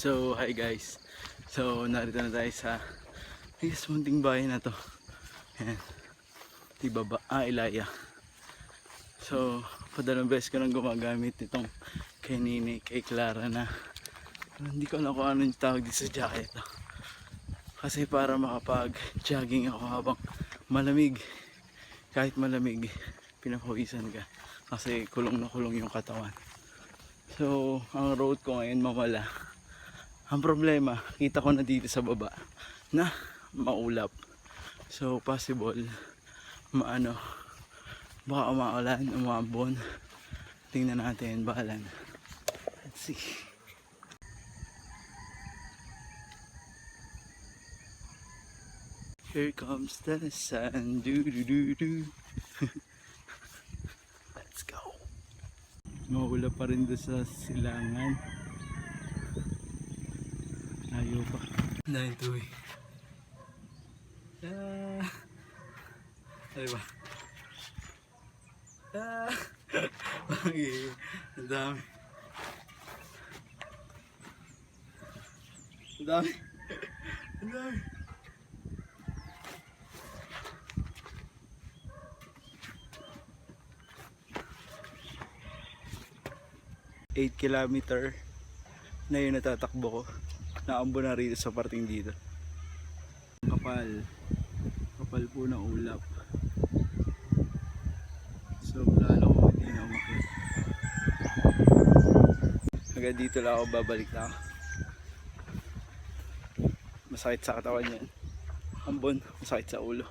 So, hi guys. So, narito na tayo sa munting bahay na to. Ayan. Ilaya. So, padalawang beses ko nang gumagamit itong kay Nini, kay Clara na hindi ko alam kung ano yung tawag dito sa jacket. Kasi para makapag-jogging ako habang malamig. Kahit malamig, pinapawisan ka. Kasi kulong na kulong yung katawan. So, ang road ko ngayon mawala. Ang problema, kita ko na dito sa baba na maulap. So, possible, baka umaulan, umambon. Tingnan natin, bahalan. Let's see. Here comes the sun, do. Let's go. Maulap pa rin doon sa silangan. Ayaw pa. Dahil ito eh. Ay ba? Ang dami. Ang dami. Ang dami. Eight kilometer na yun natatakbo ko. Naambo na rito sa parting dito. Kapal po ng ulap. So lalo ko hindi na umakit. Hanggang dito lang ako, babalik na ako. Masakit sa katawan yan. Ambon, masakit sa ulo.